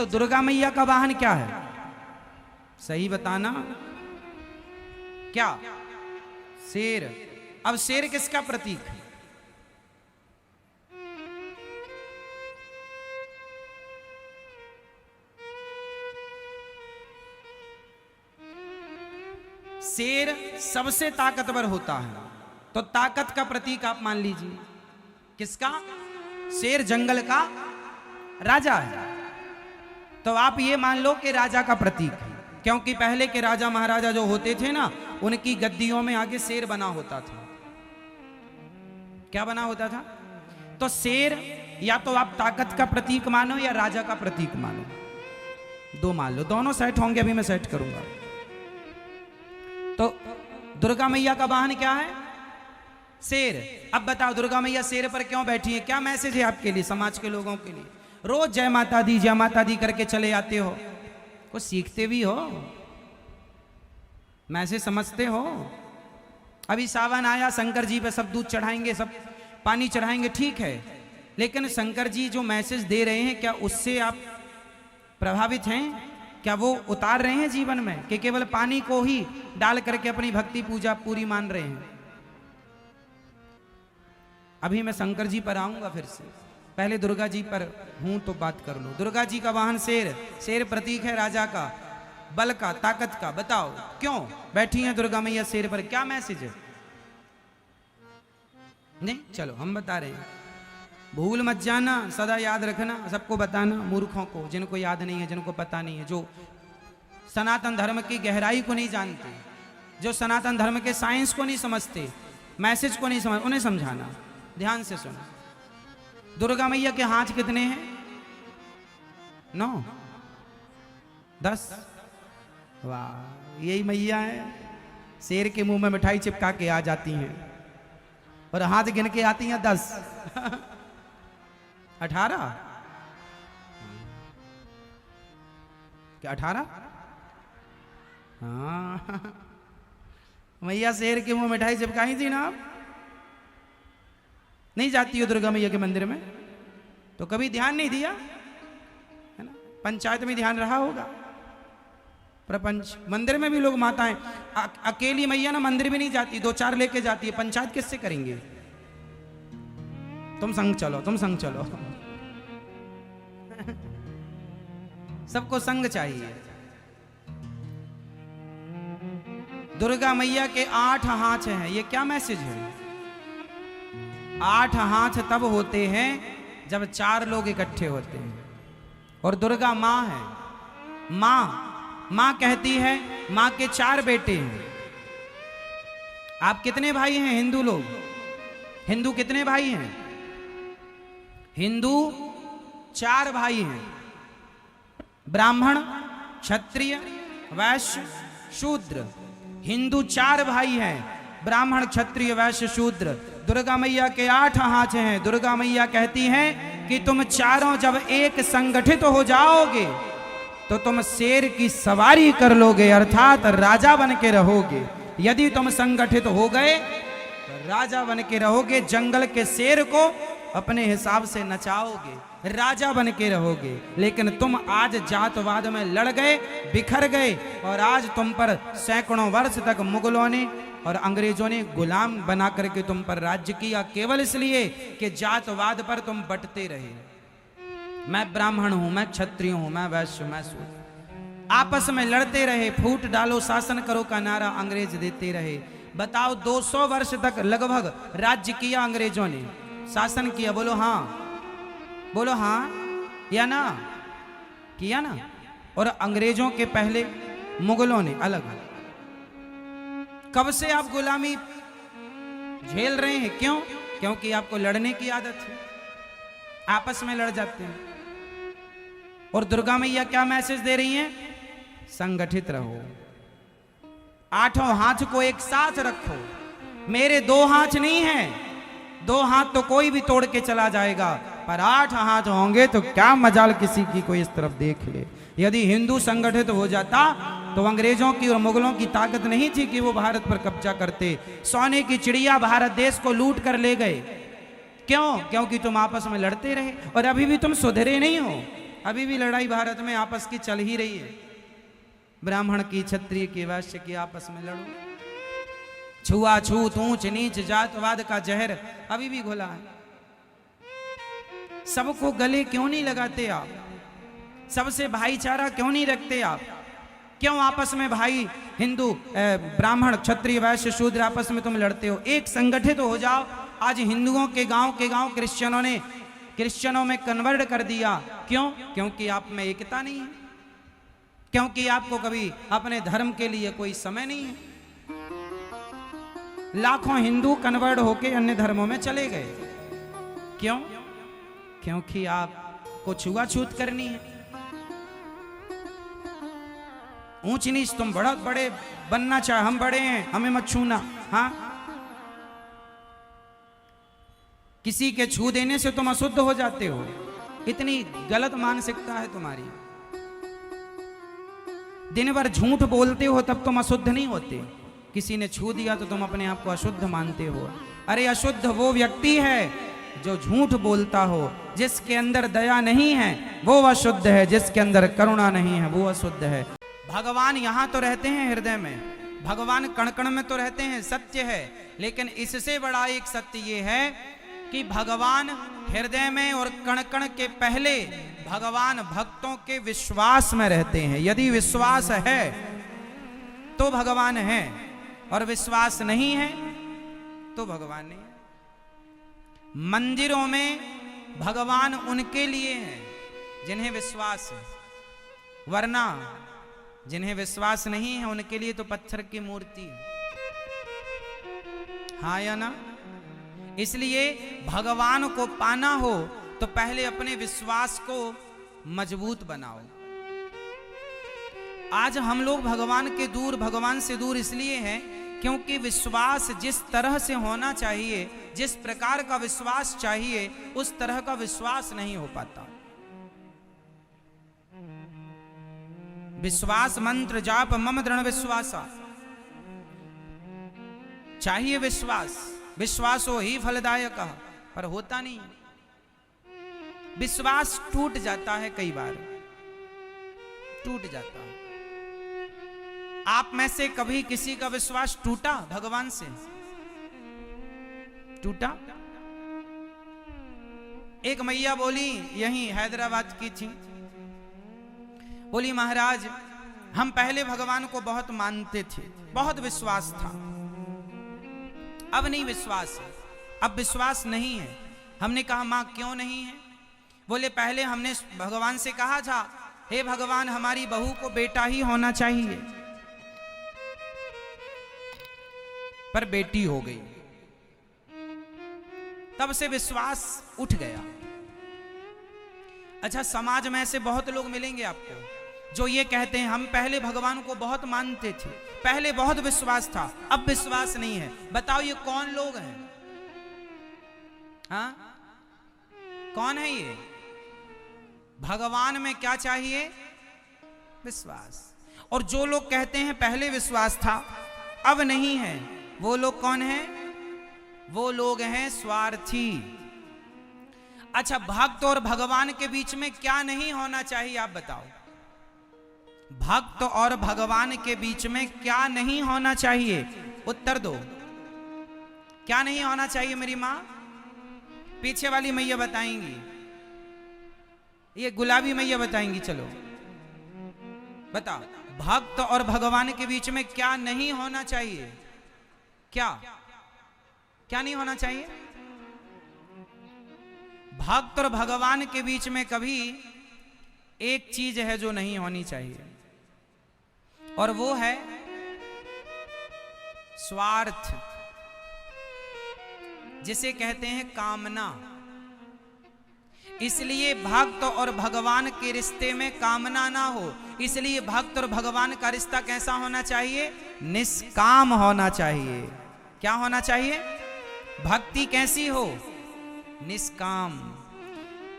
तो दुर्गा मैया का वाहन क्या है? सही बताना। क्या? शेर। अब शेर किसका प्रतीक है? शेर सबसे ताकतवर होता है, तो ताकत का प्रतीक आप मान लीजिए किसका? शेर जंगल का राजा है, तो आप ये मान लो कि राजा का प्रतीक है, क्योंकि पहले के राजा महाराजा जो होते थे ना, उनकी गद्दियों में आगे शेर बना होता था। क्या बना होता था? तो शेर या तो आप ताकत का प्रतीक मानो या राजा का प्रतीक मानो, दो मान लो, दोनों सेट होंगे, अभी मैं सेट करूंगा। तो दुर्गा मैया का वाहन क्या है? शेर। अब बताओ दुर्गा मैया शेर पर क्यों बैठी है? क्या मैसेज है आपके लिए, समाज के लोगों के लिए? रोज जय माता दी करके चले आते हो, कुछ सीखते भी हो, मैसेज समझते हो? अभी सावन आया, शंकर जी पे सब दूध चढ़ाएंगे, सब पानी चढ़ाएंगे, ठीक है, लेकिन शंकर जी जो मैसेज दे रहे हैं, क्या उससे आप प्रभावित हैं? क्या वो उतार रहे हैं जीवन में, कि केवल पानी को ही डाल करके अपनी भक्ति पूजा पूरी मान रहे हैं? अभी मैं शंकर जी पर आऊंगा फिर से, पहले दुर्गा जी पर हूं तो बात कर लो। दुर्गा जी का वाहन शेर, शेर प्रतीक है राजा का, बल का, ताकत का। बताओ क्यों बैठी हैं दुर्गा मैया शेर पर? क्या मैसेज है? नहीं, चलो हम बता रहे हैं, भूल मत जाना, सदा याद रखना, सबको बताना, मूर्खों को, जिनको याद नहीं है, जिनको पता नहीं है, जो सनातन धर्म की गहराई को नहीं जानते, जो सनातन धर्म के साइंस को नहीं समझते, मैसेज को नहीं समझ, उन्हें समझाना। ध्यान से सुनो। दुर्गा मैया के हाथ कितने हैं? 9, 10। वाह, यही मैया है, शेर के मुंह में मिठाई चिपका के आ जाती हैं और हाथ गिन के आती हैं 10। 18? क्या 18? हाँ, मैया शेर के मुंह मिठाई चिपकाई थी ना। आप नहीं जाती हो दुर्गा मैया के मंदिर में तो कभी ध्यान नहीं दिया है ना? पंचायत में ध्यान रहा होगा, प्रपंच मंदिर में भी लोग माताएं, अकेली मैया ना मंदिर में नहीं जाती, 2-4 लेके जाती है। पंचायत किससे करेंगे? तुम संग चलो, तुम संग चलो। सबको संग चाहिए। दुर्गा मैया के 8 हाथ हैं, ये क्या मैसेज है? 8 हाथ तब होते हैं जब 4 लोग इकट्ठे होते हैं। और दुर्गा माँ है, माँ कहती है, माँ के 4 बेटे हैं। आप कितने भाई हैं हिंदू लोग? हिंदू कितने भाई हैं? हिंदू 4 भाई हैं, ब्राह्मण, क्षत्रिय, वैश्य, शूद्र। हिंदू 4 भाई हैं, ब्राह्मण, क्षत्रिय, वैश्य, शूद्र। दुर्गा मैया के 8 हाथ हैं। दुर्गा मैया कहती हैं कि तुम चारों जब एक संगठित हो जाओगे तो तुम शेर की सवारी कर लोगे, अर्थात राजा बन के रहोगे। यदि तुम संगठित हो गए तो राजा बन के रहोगे, जंगल के शेर को अपने हिसाब से नचाओगे, राजा बन के रहोगे। लेकिन तुम आज जातवाद में लड़ गए, बिखर गए, और आज तुम पर सैकड़ों वर्ष तक मुगलों ने और अंग्रेजों ने गुलाम बना करके तुम पर राज्य किया, केवल इसलिए कि जातवाद पर तुम बंटते रहे। मैं ब्राह्मण हूं, मैं क्षत्रिय हूं, मैं वैश्य, मैं शूद्र। आपस में लड़ते रहे, फूट डालो शासन करो का नारा अंग्रेज देते रहे। बताओ 200 वर्ष तक लगभग राज्य किया अंग्रेजों ने, शासन किया। बोलो हाँ, बोलो हाँ या ना? किया ना। और अंग्रेजों के पहले मुगलों ने अलग। कब से आप गुलामी झेल रहे हैं? क्यों? क्योंकि आपको लड़ने की आदत है, आपस में लड़ जाते हैं। और दुर्गा मैया क्या मैसेज दे रही हैं? संगठित रहो, 8 हाथ को एक साथ रखो। मेरे 2 हाथ नहीं हैं, 2 हाथ तो कोई भी तोड़ के चला जाएगा, पर 8 हाथ होंगे तो क्या मजाल किसी की कोई इस तरफ देख ले। यदि हिंदू संगठित हो जाता तो अंग्रेजों की और मुगलों की ताकत नहीं थी कि वो भारत पर कब्जा करते। सोने की चिड़िया भारत देश को लूट कर ले गए। क्यों? क्योंकि तुम आपस में लड़ते रहे और अभी भी तुम सुधरे नहीं हो। अभी भी लड़ाई भारत में आपस की चल ही रही है। ब्राह्मण की, क्षत्रिय की, वैश्य की आपस में लड़ो। छुआछूत, ऊंच नीच, जातवाद का जहर अभी भी घुला है। सबको गले क्यों नहीं लगाते आप? सबसे भाईचारा क्यों नहीं रखते आप? क्यों आपस में भाई हिंदू, ब्राह्मण, क्षत्रिय, वैश्य, शूद्र आपस में तुम लड़ते हो? एक संगठित हो जाओ। आज हिंदुओं के गांव क्रिश्चियनों ने क्रिश्चियनों में कन्वर्ट कर दिया। क्यों? क्योंकि आप में एकता नहीं है, क्योंकि आपको कभी अपने धर्म के लिए कोई समय नहीं है। लाखों हिंदू कन्वर्ट होके अन्य धर्मों में चले गए। क्यों? क्योंकि आपको छुआछूत करनी है। ऊंच नीच, तुम बहुत बड़े बनना चाहे, हम बड़े हैं, हमें मत छूना। हाँ, किसी के छू देने से तुम अशुद्ध हो जाते हो। इतनी गलत मानसिकता है तुम्हारी। दिन भर झूठ बोलते हो तब तुम अशुद्ध नहीं होते। किसी ने छू दिया तो तुम अपने आप को अशुद्ध मानते हो। अरे अशुद्ध वो व्यक्ति है जो झूठ बोलता हो। जिसके अंदर दया नहीं है वो अशुद्ध है, जिसके अंदर करुणा नहीं है वो अशुद्ध है। भगवान यहां तो रहते हैं हृदय में, भगवान कण कण में तो रहते हैं, सत्य है। लेकिन इससे बड़ा एक सत्य ये है कि भगवान हृदय में और कण कण के पहले भगवान भक्तों के विश्वास में रहते हैं। यदि विश्वास है तो भगवान है, और विश्वास नहीं है तो भगवान नहीं है। मंदिरों में भगवान उनके लिए हैं जिन्हें विश्वास है, वरना जिन्हें विश्वास नहीं है उनके लिए तो पत्थर की मूर्ति है। हाँ या ना? इसलिए भगवान को पाना हो तो पहले अपने विश्वास को मजबूत बनाओ। आज हम लोग भगवान से दूर इसलिए हैं क्योंकि विश्वास जिस तरह से होना चाहिए, जिस प्रकार का विश्वास चाहिए, उस तरह का विश्वास नहीं हो पाता। विश्वास मंत्र जाप मम दृढ़ विश्वासा, चाहिए विश्वास, विश्वासो ही फलदायक, पर होता नहीं। विश्वास टूट जाता है, कई बार टूट जाता है। आप में से कभी किसी का विश्वास टूटा भगवान से? टूटा? एक मैया बोली, यहीं हैदराबाद की थी, बोली महाराज हम पहले भगवान को बहुत मानते थे, बहुत विश्वास था, अब नहीं विश्वास है, अब विश्वास नहीं है। हमने कहा मां क्यों नहीं है? बोले पहले हमने भगवान से कहा था, हे भगवान हमारी बहू को बेटा ही होना चाहिए, पर बेटी हो गई, तब से विश्वास उठ गया। अच्छा, समाज में ऐसे बहुत लोग मिलेंगे आपको जो ये कहते हैं हम पहले भगवान को बहुत मानते थे, पहले बहुत विश्वास था, अब विश्वास नहीं है। बताओ ये कौन लोग हैं? हाँ, कौन है ये? भगवान में क्या चाहिए? विश्वास। और जो लोग कहते हैं पहले विश्वास था अब नहीं है, वो लोग कौन हैं? वो लोग हैं स्वार्थी। अच्छा, भक्त और भगवान के बीच में क्या नहीं होना चाहिए आप बताओ? भक्त और भगवान के बीच में क्या नहीं होना चाहिए? उत्तर दो। क्या नहीं होना चाहिए मेरी मां? पीछे वाली मैया बताएंगी, ये गुलाबी मैया बताएंगी। चलो बताओ, भक्त और भगवान के बीच में क्या नहीं होना चाहिए? क्या क्या नहीं होना चाहिए? भक्त और भगवान के बीच में कभी एक चीज है जो नहीं होनी चाहिए, और वो है स्वार्थ, जिसे कहते हैं कामना। इसलिए भक्त और भगवान के रिश्ते में कामना ना हो। इसलिए भक्त और भगवान का रिश्ता कैसा होना चाहिए? निष्काम होना चाहिए। क्या होना चाहिए? भक्ति कैसी हो? निष्काम।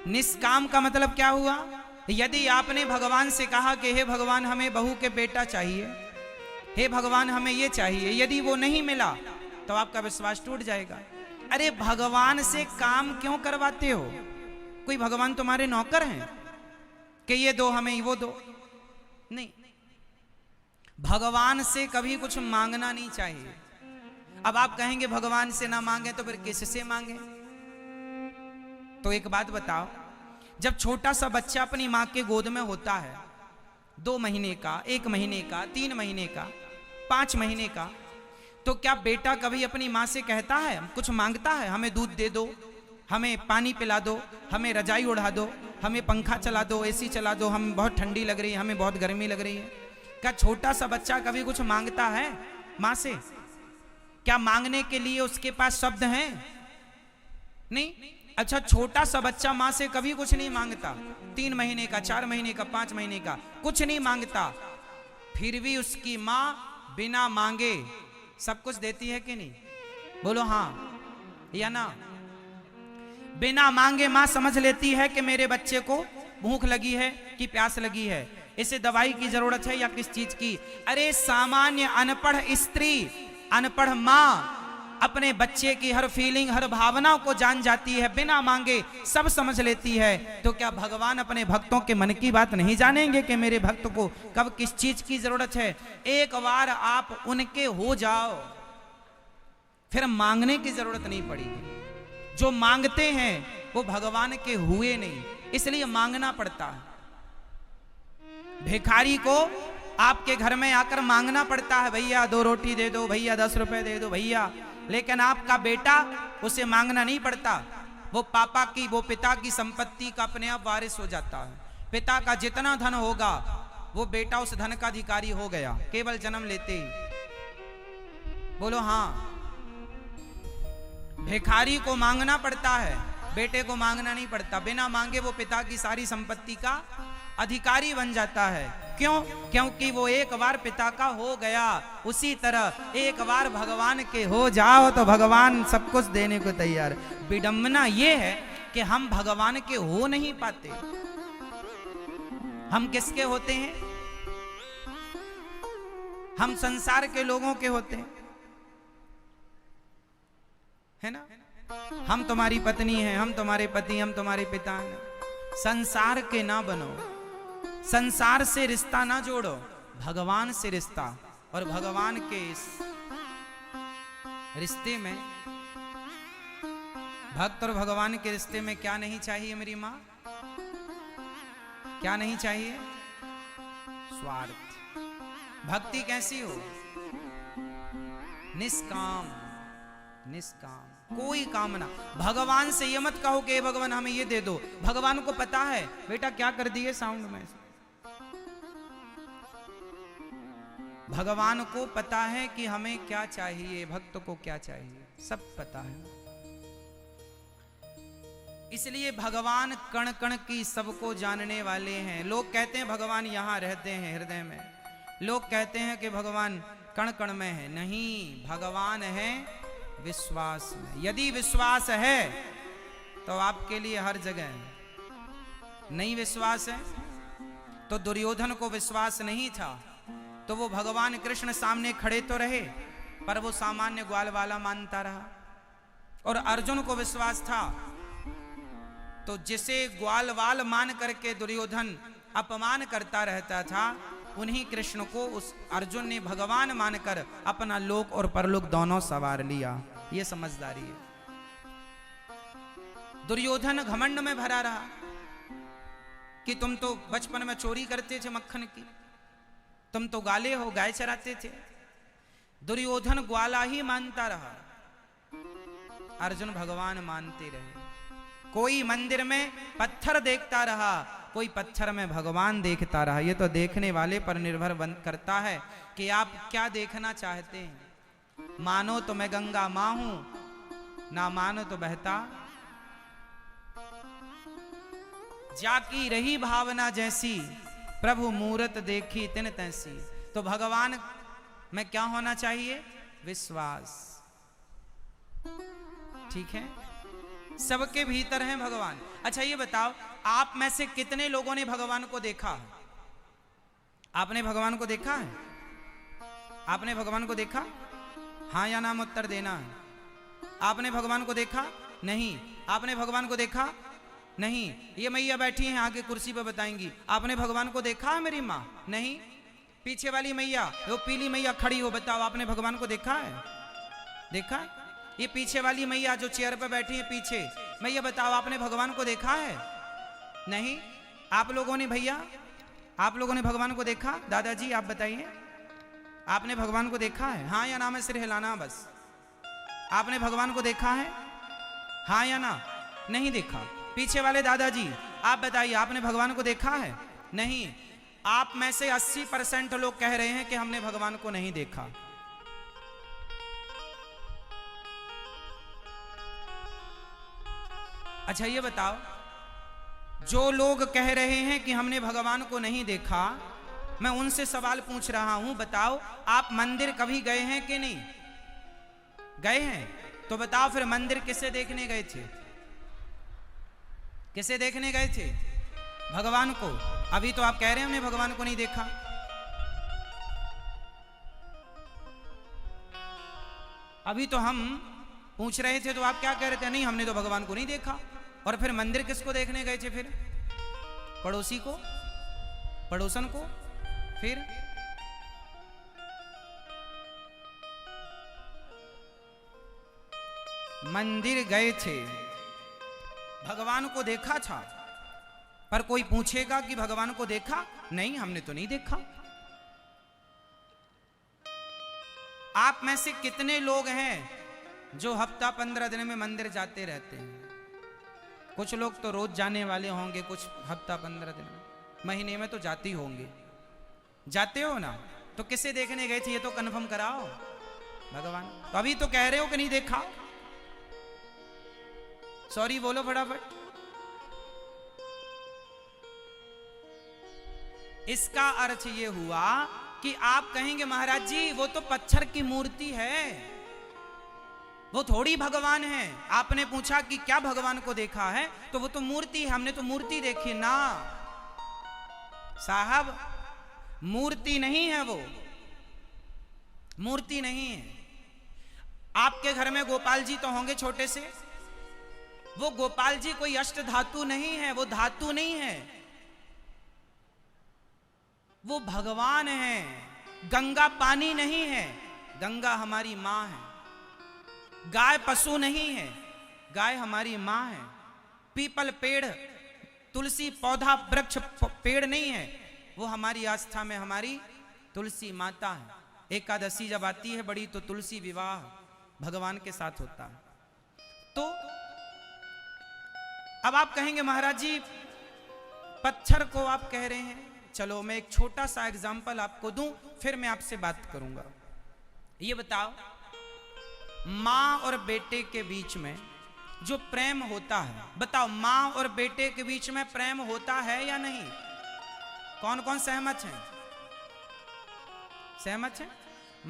निष्काम का मतलब क्या हुआ? यदि आपने भगवान से कहा कि हे भगवान हमें बहू के बेटा चाहिए, हे भगवान हमें ये चाहिए, यदि वो नहीं मिला तो आपका विश्वास टूट जाएगा। अरे भगवान से काम क्यों करवाते हो? कोई भगवान तुम्हारे नौकर हैं? कि ये दो हमें, वो दो, नहीं। भगवान से कभी कुछ मांगना नहीं चाहिए। अब आप कहेंगे भगवान से ना मांगे तो फिर किससे मांगे? तो एक बात बताओ, जब छोटा सा बच्चा अपनी मां के गोद में होता है, 2 महीने का, 1 महीने का, 3 महीने का, 5 महीने का, तो क्या बेटा कभी अपनी मां से कहता है, कुछ मांगता है, हमें दूध दे दो, हमें पानी पिला दो, हमें रजाई उड़ा दो, हमें पंखा चला दो, एसी चला दो, हम बहुत ठंडी लग रही है, हमें बहुत गर्मी लग रही है? क्या छोटा सा बच्चा कभी कुछ मांगता है मां से? क्या मांगने के लिए उसके पास शब्द हैं? नहीं। अच्छा, छोटा सा बच्चा मां से कभी कुछ नहीं मांगता, 3 महीने का, 4 महीने का, 5 महीने का, कुछ नहीं मांगता, फिर भी उसकी मां बिना मांगे सब कुछ देती है कि नहीं? बोलो हाँ या ना? बिना मांगे मां समझ लेती है कि मेरे बच्चे को भूख लगी है कि प्यास लगी है, इसे दवाई की जरूरत है या किस चीज की। अरे सामान्य अनपढ़ स्त्री, अनपढ़ मां अपने बच्चे की हर फीलिंग, हर भावना को जान जाती है, बिना मांगे सब समझ लेती है। तो क्या भगवान अपने भक्तों के मन की बात नहीं जानेंगे कि मेरे भक्त को कब किस चीज की जरूरत है? एक बार आप उनके हो जाओ, फिर मांगने की जरूरत नहीं पड़ेगी। जो मांगते हैं वो भगवान के हुए नहीं, इसलिए मांगना पड़ता है। भिखारी को आपके घर में आकर मांगना पड़ता है, भैया 2 रोटी दे दो, भैया 10 रुपए दे दो भैया। लेकिन आपका बेटा, उसे मांगना नहीं पड़ता, वो पापा की, वो पिता की संपत्ति का अपने आप वारिस हो जाता है। पिता का जितना धन होगा वो बेटा उस धन का अधिकारी हो गया, केवल जन्म लेते ही। बोलो हाँ। भिखारी को मांगना पड़ता है, बेटे को मांगना नहीं पड़ता। बिना मांगे वो पिता की सारी संपत्ति का अधिकारी बन जाता है। क्यों? क्योंकि वो एक बार पिता का हो गया। उसी तरह एक बार भगवान के हो जाओ तो भगवान सब कुछ देने को तैयार। विडंबना ये है कि हम भगवान के हो नहीं पाते। हम किसके होते हैं? हम संसार के लोगों के होते हैं, है ना? हम तुम्हारी पत्नी हैं, हम तुम्हारे पति, हम तुम्हारे पिता हैं। संसार के ना बनो, संसार से रिश्ता ना जोड़ो, भगवान से रिश्ता। और भगवान के इस रिश्ते में, भक्त और भगवान के रिश्ते में क्या नहीं चाहिए मेरी मां? क्या नहीं चाहिए? स्वार्थ। भक्ति कैसी हो? निष्काम, निष्काम, कोई कामना। भगवान से ये मत कहो कि भगवान हमें ये दे दो। भगवान को पता है बेटा क्या कर दिए साउंड में। भगवान को पता है कि हमें क्या चाहिए, भक्त को क्या चाहिए, सब पता है। इसलिए भगवान कण कण की सबको जानने वाले हैं। लोग कहते हैं भगवान यहां रहते हैं हृदय में, लोग कहते हैं कि भगवान कण कण में है। नहीं, भगवान है विश्वास में। यदि विश्वास है तो आपके लिए हर जगह है। नहीं विश्वास है तो दुर्योधन को विश्वास नहीं था तो वो भगवान कृष्ण सामने खड़े तो रहे पर वो सामान्य ग्वाल वाला मानता रहा। और अर्जुन को विश्वास था तो जिसे ग्वाल वाल मान करके दुर्योधन अपमान करता रहता था, उन्हीं कृष्ण को उस अर्जुन ने भगवान मानकर अपना लोक और परलोक दोनों सवार लिया। ये समझदारी है। दुर्योधन घमंड में भरा रहा कि तुम तो बचपन में चोरी करते थे मक्खन की, तुम तो गाले हो, गाय चराते थे। दुर्योधन ग्वाला ही मानता रहा, अर्जुन भगवान मानते रहे। कोई मंदिर में पत्थर देखता रहा, कोई पत्थर में भगवान देखता रहा। ये तो देखने वाले पर निर्भर करता है कि आप क्या देखना चाहते हैं। मानो तो मैं गंगा मां हूं, ना मानो तो बहता जाकी रही भावना जैसी, प्रभु मूरत देखी तिन तैसी। तो भगवान में क्या होना चाहिए? विश्वास। ठीक है, सबके भीतर है भगवान। अच्छा ये बताओ, आप में से कितने लोगों ने भगवान को देखा है? आपने भगवान को देखा है? आपने भगवान को देखा? हाँ या नाम उत्तर देना है। आपने भगवान को देखा? नहीं। आपने भगवान को देखा? नहीं। ये मैया बैठी हैं आगे कुर्सी पर, बताएंगी आपने भगवान को देखा है मेरी माँ? नहीं। पीछे वाली मैया, वो पीली मैया खड़ी हो, बताओ आपने भगवान को देखा है? देखा है? ये पीछे वाली मैया जो चेयर पर बैठी है पीछे, मैया बताओ आपने भगवान को देखा है? नहीं। आप लोगों ने, भैया आप लोगों ने भगवान को देखा? दादाजी आप बताइए, आपने भगवान को देखा है? हाँ या ना में सिर हिलाना बस। आपने भगवान को देखा है? हाँ या ना? नहीं देखा। पीछे वाले दादाजी आप बताइए, आपने भगवान को देखा है? नहीं। आप में से 80% लोग कह रहे हैं कि हमने भगवान को नहीं देखा। अच्छा ये बताओ, जो लोग कह रहे हैं कि हमने भगवान को नहीं देखा, मैं उनसे सवाल पूछ रहा हूं, बताओ आप मंदिर कभी गए हैं कि नहीं गए हैं? तो बताओ फिर मंदिर किसे देखने गए थे? किसे देखने गए थे? भगवान को। अभी तो आप कह रहे हैं हमने भगवान को नहीं देखा। अभी तो हम पूछ रहे थे तो आप क्या कह रहे थे? नहीं हमने तो भगवान को नहीं देखा। और फिर मंदिर किसको देखने गए थे फिर? पड़ोसी को, पड़ोसन को। फिर मंदिर गए थे, भगवान को देखा था, पर कोई पूछेगा कि भगवान को देखा? नहीं हमने तो नहीं देखा। आप में से कितने लोग हैं जो हफ्ता 15 दिन में मंदिर जाते रहते हैं? कुछ लोग तो रोज जाने वाले होंगे, कुछ हफ्ता 15 दिन में, महीने में तो जाते ही होंगे। जाते हो ना? तो किसे देखने गए थे ये तो कंफर्म कराओ। भगवान। तो अभी तो कह रहे हो कि नहीं देखा। सॉरी बोलो फटाफट। इसका अर्थ ये हुआ कि आप कहेंगे महाराज जी वो तो पत्थर की मूर्ति है, वो थोड़ी भगवान है। आपने पूछा कि क्या भगवान को देखा है, तो वो तो मूर्ति है, हमने तो मूर्ति देखी ना। साहब मूर्ति नहीं है, वो मूर्ति नहीं है। आपके घर में गोपाल जी तो होंगे छोटे से, वो गोपाल जी कोई अष्ट धातु नहीं है, वो धातु नहीं है, वो भगवान है। गंगा पानी नहीं है, गंगा हमारी मां है। गाय पशु नहीं है, गाय हमारी मां है। पीपल पेड़, तुलसी पौधा वृक्ष पेड़ नहीं है, वो हमारी आस्था में हमारी तुलसी माता है। एकादशी जब आती है बड़ी तो तुलसी विवाह भगवान के साथ होता है। तो अब आप कहेंगे महाराज जी पत्थर को आप कह रहे हैं, चलो मैं एक छोटा सा एग्जाम्पल आपको दूं, फिर मैं आपसे बात करूंगा। ये बताओ मां और बेटे के बीच में जो प्रेम होता है, बताओ मां और बेटे के बीच में प्रेम होता है या नहीं? कौन कौन सहमत हैं? सहमत हैं?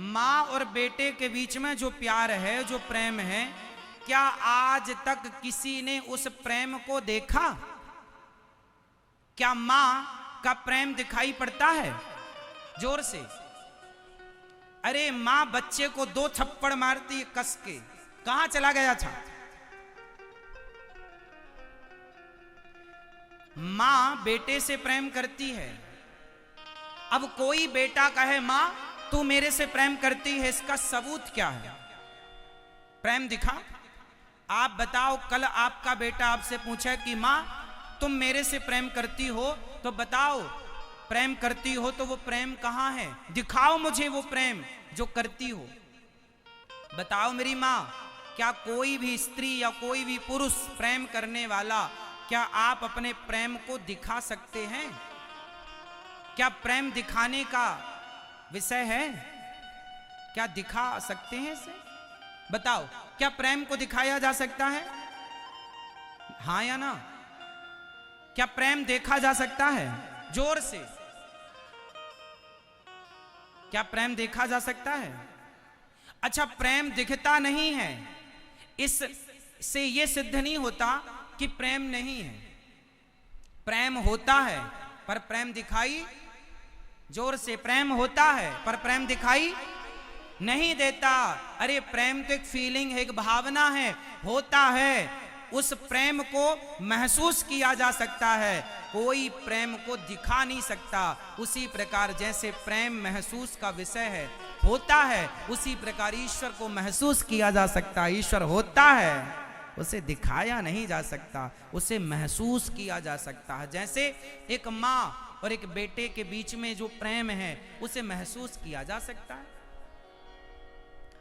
मां और बेटे के बीच में जो प्यार है, जो प्रेम है, क्या आज तक किसी ने उस प्रेम को देखा? क्या मां का प्रेम दिखाई पड़ता है? जोर से। अरे मां बच्चे को 2 थप्पड़ मारती है कस के, कहां चला गया था? मां बेटे से प्रेम करती है। अब कोई बेटा कहे मां तू मेरे से प्रेम करती है, इसका सबूत क्या है? प्रेम दिखा? आप बताओ, कल आपका बेटा आपसे पूछे कि मां तुम मेरे से प्रेम करती हो, तो बताओ प्रेम करती हो तो वो प्रेम कहां है? दिखाओ मुझे वो प्रेम जो करती हो। बताओ मेरी मां, क्या कोई भी स्त्री या कोई भी पुरुष प्रेम करने वाला, क्या आप अपने प्रेम को दिखा सकते हैं? क्या प्रेम दिखाने का विषय है? क्या दिखा सकते हैं इसे? बताओ, क्या प्रेम को दिखाया जा सकता है? हाँ या ना? क्या प्रेम देखा जा सकता है? जोर से। क्या प्रेम देखा जा सकता है? अच्छा, प्रेम दिखता नहीं है, इससे यह सिद्ध नहीं होता कि प्रेम नहीं है। प्रेम होता है पर प्रेम दिखाई, जोर से, प्रेम होता है पर प्रेम दिखाई नहीं देता। अरे प्रेम तो एक फीलिंग है, एक भावना है, होता है, उस प्रेम को महसूस किया जा सकता है, कोई प्रेम को दिखा नहीं सकता। उसी प्रकार जैसे प्रेम महसूस का विषय है, होता है, उसी प्रकार ईश्वर को महसूस किया जा सकता है। ईश्वर होता है, उसे दिखाया नहीं जा सकता, उसे महसूस किया जा सकता है। जैसे एक माँ और एक बेटे के बीच में जो प्रेम है, उसे महसूस किया जा सकता है।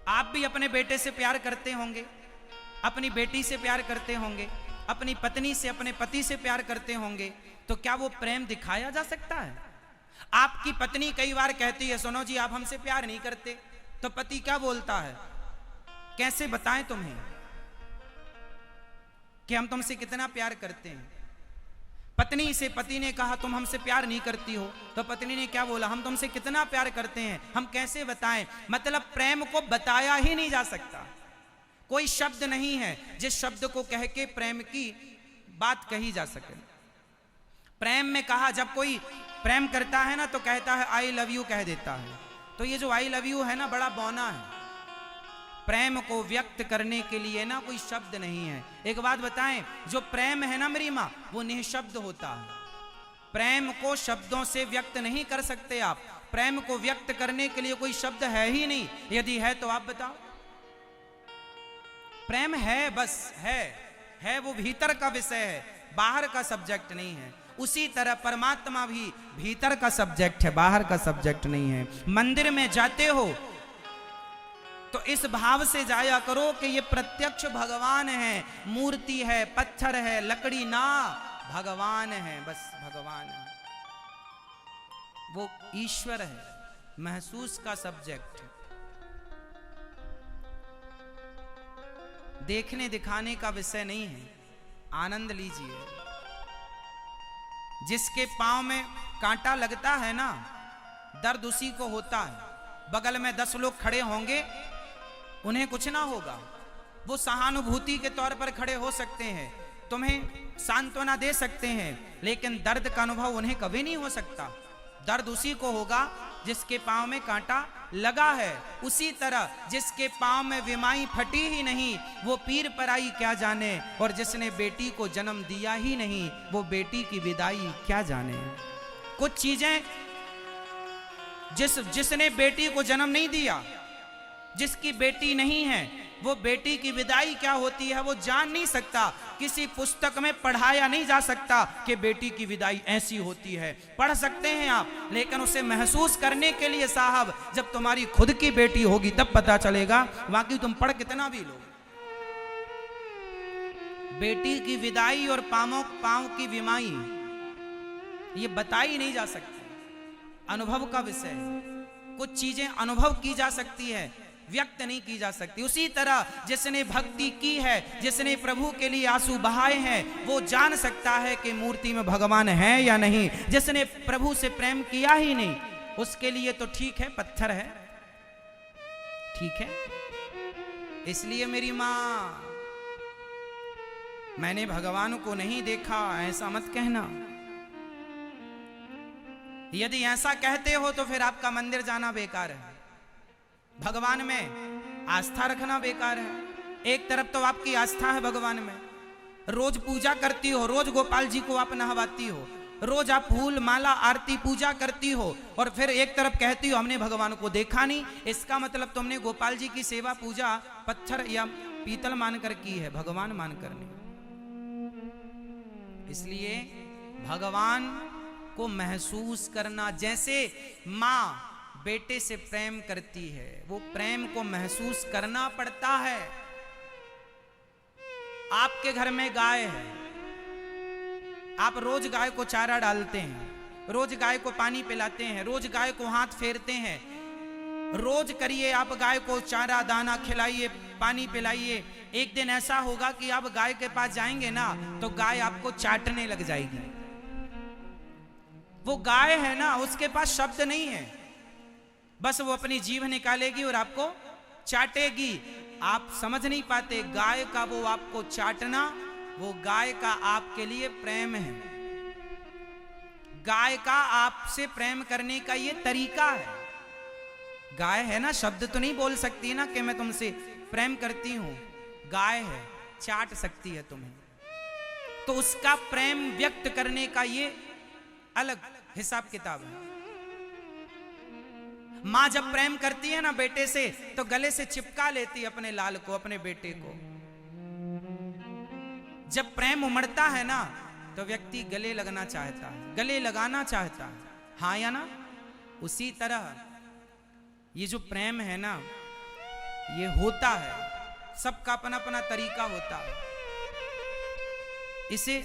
आप भी अपने बेटे से प्यार करते होंगे, अपनी बेटी से प्यार करते होंगे, अपनी पत्नी से, अपने पति से प्यार करते होंगे, तो क्या वो प्रेम दिखाया जा सकता है? आपकी पत्नी कई बार कहती है, सुनो जी आप हमसे प्यार नहीं करते, तो पति क्या बोलता है, कैसे बताएं तुम्हें कि हम तुमसे कितना प्यार करते हैं? पत्नी से पति ने कहा तुम हमसे प्यार नहीं करती हो, तो पत्नी ने क्या बोला, हम तुमसे कितना प्यार करते हैं, हम कैसे बताएं? मतलब प्रेम को बताया ही नहीं जा सकता। कोई शब्द नहीं है जिस शब्द को कह के प्रेम की बात कही जा सके। प्रेम में कहा, जब कोई प्रेम करता है ना तो कहता है आई लव यू कह देता है। तो ये जो आई लव यू है ना, बड़ा बौना है। प्रेम को व्यक्त करने के लिए ना कोई शब्द नहीं है। एक बात बताएं, जो प्रेम है ना मेरी माँ, वो निःशब्द होता है। प्रेम को शब्दों से व्यक्त नहीं कर सकते आप। प्रेम को व्यक्त करने के लिए कोई शब्द है ही नहीं। यदि है तो आप बताओ। प्रेम है, बस है वो भीतर का विषय है, बाहर का सब्जेक्ट नहीं है। उसी तरह परमात्मा भी भीतर का सब्जेक्ट है, बाहर का सब्जेक्ट नहीं है। मंदिर में जाते हो तो इस भाव से जाया करो कि ये प्रत्यक्ष भगवान है, मूर्ति है, पत्थर है, लकड़ी ना, भगवान है, बस भगवान है, वो ईश्वर है, महसूस का सब्जेक्ट है। देखने दिखाने का विषय नहीं है। आनंद लीजिए। जिसके पांव में कांटा लगता है ना, दर्द उसी को होता है। बगल में 10 लोग खड़े होंगे, उन्हें कुछ ना होगा, वो सहानुभूति के तौर पर खड़े हो सकते हैं, तुम्हें सांत्वना दे सकते हैं, लेकिन दर्द का अनुभव उन्हें कभी नहीं हो सकता। दर्द उसी को होगा जिसके पांव में कांटा लगा है। उसी तरह जिसके पांव में विमाई फटी ही नहीं, वो पीर पराई क्या जाने, और जिसने बेटी को जन्म दिया ही नहीं, वो बेटी की विदाई क्या जाने। कुछ चीजें जिसने बेटी को जन्म नहीं दिया, जिसकी बेटी नहीं है, वो बेटी की विदाई क्या होती है वो जान नहीं सकता। किसी पुस्तक में पढ़ाया नहीं जा सकता कि बेटी की विदाई ऐसी होती है। पढ़ सकते हैं आप, लेकिन उसे महसूस करने के लिए साहब जब तुम्हारी खुद की बेटी होगी तब पता चलेगा, बाकी तुम पढ़ कितना भी लो। बेटी की विदाई और पांव की विमाई ये बताई नहीं जा सकती, अनुभव का विषय है। कुछ चीजें अनुभव की जा सकती है, व्यक्त नहीं की जा सकती। उसी तरह जिसने भक्ति की है, जिसने प्रभु के लिए आंसू बहाए हैं, वो जान सकता है कि मूर्ति में भगवान है या नहीं। जिसने प्रभु से प्रेम किया ही नहीं, उसके लिए तो ठीक है पत्थर है, ठीक है। इसलिए मेरी मां, मैंने भगवान को नहीं देखा ऐसा मत कहना। यदि ऐसा कहते हो तो फिर आपका मंदिर जाना बेकार है, भगवान में आस्था रखना बेकार है। एक तरफ तो आपकी आस्था है भगवान में, रोज पूजा करती हो, रोज गोपाल जी को आप नहवाती हो, रोज आप फूल माला आरती पूजा करती हो, और फिर एक तरफ कहती हो हमने भगवान को देखा नहीं। इसका मतलब तुमने गोपाल जी की सेवा पूजा पत्थर या पीतल मानकर की है, भगवान मानकर नहीं। इसलिए भगवान को महसूस करना, जैसे मां बेटे से प्रेम करती है, वो प्रेम को महसूस करना पड़ता है। आपके घर में गाय है, आप रोज गाय को चारा डालते हैं, रोज गाय को पानी पिलाते हैं, रोज गाय को हाथ फेरते हैं, रोज करिए आप गाय को चारा दाना खिलाइए, पानी पिलाइए। एक दिन ऐसा होगा कि आप गाय के पास जाएंगे ना तो गाय आपको चाटने लग जाएगी। वो गाय है ना, उसके पास शब्द नहीं है, बस वो अपनी जीभ निकालेगी और आपको चाटेगी। आप समझ नहीं पाते, गाय का वो आपको चाटना, वो गाय का आपके लिए प्रेम है। गाय का आपसे प्रेम करने का ये तरीका है। गाय है ना, शब्द तो नहीं बोल सकती ना कि मैं तुमसे प्रेम करती हूं, गाय है, चाट सकती है तुम्हें। तो उसका प्रेम व्यक्त करने का ये अलग हिसाब किताब है। मां जब प्रेम करती है ना बेटे से, तो गले से चिपका लेती है अपने लाल को, अपने बेटे को। जब प्रेम उमड़ता है ना, तो व्यक्ति गले लगना चाहता है, गले लगाना चाहता है, हाँ या ना। उसी तरह ये जो प्रेम है ना, ये होता है, सबका अपना अपना तरीका होता है, इसे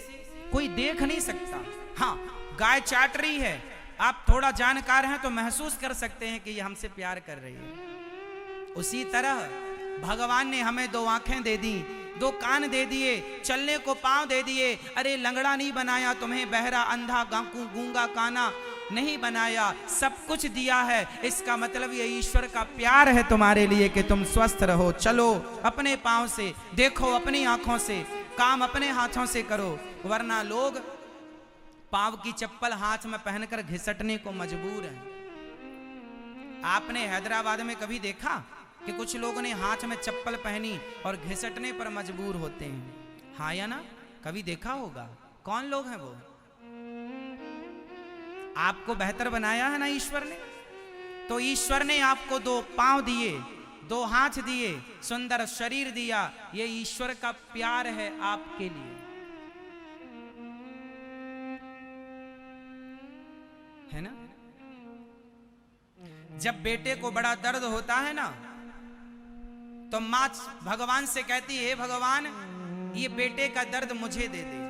कोई देख नहीं सकता। हाँ, गाय चाट रही है, आप थोड़ा जानकार हैं तो महसूस कर सकते हैं कि ये हमसे प्यार कर रही है। उसी तरह भगवान ने हमें 2 आंखें दे दी, 2 कान दे दिए, चलने को पांव दे दिए। अरे लंगड़ा नहीं बनाया तुम्हें, बहरा अंधा गूंगा काना नहीं बनाया, सब कुछ दिया है। इसका मतलब ये ईश्वर का प्यार है तुम्हारे लिए कि तुम स्वस्थ रहो, चलो अपने पांव से, देखो अपनी आंखों से, काम अपने हाथों से करो। वरना लोग पांव की चप्पल हाथ में पहनकर घिसटने को मजबूर हैं। आपने हैदराबाद में कभी देखा कि कुछ लोगों ने हाथ में चप्पल पहनी और घिसटने पर मजबूर होते हैं, हाँ या ना? कभी देखा होगा। कौन लोग हैं वो? आपको बेहतर बनाया है ना ईश्वर ने, तो ईश्वर ने आपको 2 पांव दिए, 2 हाथ दिए, सुंदर शरीर दिया। ये ईश्वर का प्यार है आपके लिए, है ना। जब बेटे को बड़ा दर्द होता है ना, तो मां भगवान से कहती है, हे भगवान, ये बेटे का दर्द मुझे दे दे,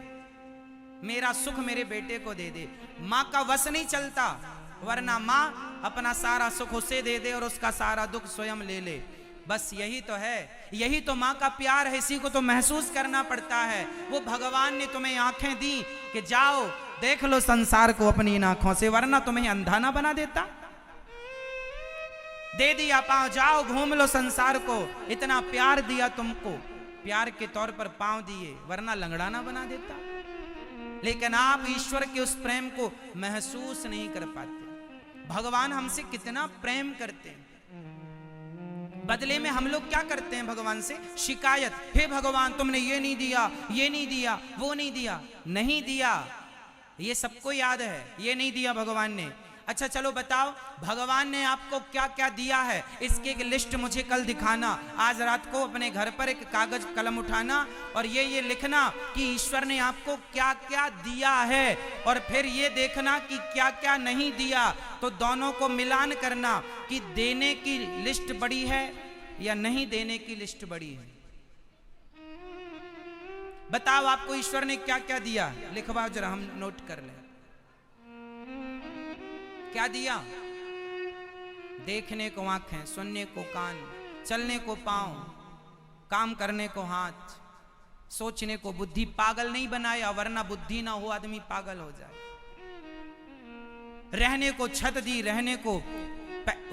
मेरा सुख मेरे बेटे को दे दे। मां का वश नहीं चलता, वरना मां अपना सारा सुख उसे दे दे और उसका सारा दुख स्वयं ले ले। बस यही तो है, यही तो मां का प्यार है, इसी को तो महसूस करना पड़ता है। वो भगवान ने तुम्हें आंखें दी कि जाओ देख लो संसार को अपनी इन आंखों से, वरना तुम्हें अंधा ना बना देता। दे दिया पांव, जाओ घूम लो संसार को, इतना प्यार दिया तुमको, प्यार के तौर पर पांव दिए, वरना लंगड़ा ना बना देता। लेकिन आप ईश्वर के उस प्रेम को महसूस नहीं कर पाते। भगवान हमसे कितना प्रेम करते हैं, बदले में हम लोग क्या करते हैं भगवान से? शिकायत। हे भगवान, तुमने ये नहीं दिया, ये नहीं दिया, वो नहीं दिया। नहीं दिया, ये सबको याद है, ये नहीं दिया भगवान ने। अच्छा चलो बताओ, भगवान ने आपको क्या क्या दिया है, इसकी एक लिस्ट मुझे कल दिखाना। आज रात को अपने घर पर एक कागज कलम उठाना और ये लिखना कि ईश्वर ने आपको क्या क्या दिया है, और फिर ये देखना कि क्या क्या नहीं दिया। तो दोनों को मिलान करना कि देने की लिस्ट बड़ी है या नहीं देने की लिस्ट बड़ी है। बताओ आपको ईश्वर ने क्या क्या दिया, लिखवाओ जरा, हम नोट कर लें। क्या दिया? देखने को आंखें, सुनने को कान, चलने को पांव, काम करने को हाथ, सोचने को बुद्धि। पागल नहीं बनाया, वरना बुद्धि ना हो आदमी पागल हो जाए। रहने को छत दी, रहने को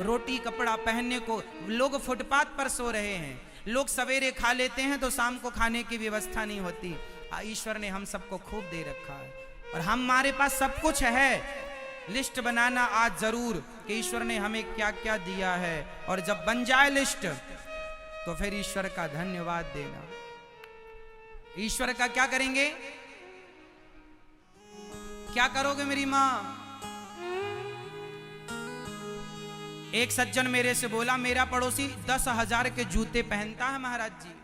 रोटी कपड़ा, पहनने को। लोग फुटपाथ पर सो रहे हैं, लोग सवेरे खा लेते हैं तो शाम को खाने की व्यवस्था नहीं होती। ईश्वर ने हम सबको खूब दे रखा है और हमारे पास सब कुछ है। लिस्ट बनाना आज जरूर कि ईश्वर ने हमें क्या क्या दिया है, और जब बन जाए लिस्ट तो फिर ईश्वर का धन्यवाद देना। ईश्वर का क्या करेंगे? क्या करोगे मेरी मां? एक सज्जन मेरे से बोला, मेरा पड़ोसी 10,000 के जूते पहनता है महाराज जी,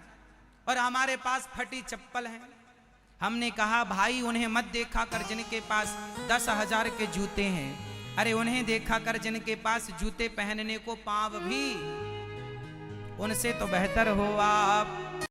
और हमारे पास फटी चप्पल है। हमने कहा, भाई उन्हें मत देखा कर जिनके पास 10,000 के जूते हैं, अरे उन्हें देखा कर जिनके पास जूते पहनने को पांव भी उनसे तो बेहतर हो आप।